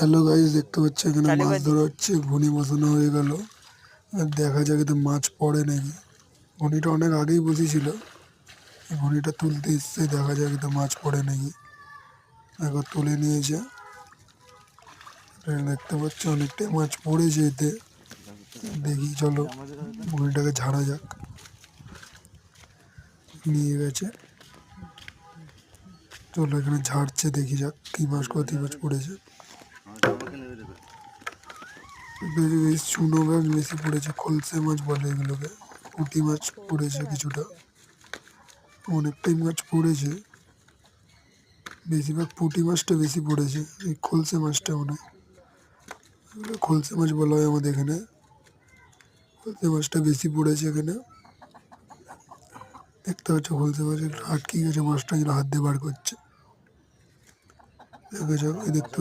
Hello guys, দেখতে পাচ্ছি এখানে মাছ ধরা হচ্ছে। ঘুনি বসানো হয়ে গেল। আর দেখা যাক এতে মাছ পড়ে নাকি। ঘুনিটা অনেক আগেই বসেছিল, ঘুনিটা তুলতে এসছে। দেখা যাক এতে মাছ পড়ে নাকি। একবার তুলে নিয়েছে, দেখতে পাচ্ছি অনেকটাই মাছ পড়েছে এতে। দেখি চলো ঘুনিটাকে ঝাড়া যাক। নিয়ে গেছে, চলো এখানে ঝাড়ছে, দেখি যাক কি মাছ কত মাছ পড়েছে। চুনো মাছ বেশি পড়েছে, খলসে মাছ বলে এগুলোকে। পুঁটি মাছ পড়েছে কিছুটা, অনেকটাই মাছ পড়েছে। বেশিরভাগ পুঁটি মাছটা বেশি পড়েছে, এই খলসে মাছটা মনে হয়। খলসে মাছ বলা হয় আমাদের এখানে। খলসে মাছটা বেশি পড়েছে এখানে। দেখতে পাচ্ছ খলসে মাছের আটকে গেছে মাছটা, যেন হাত দিয়ে বার করছে। দেখতে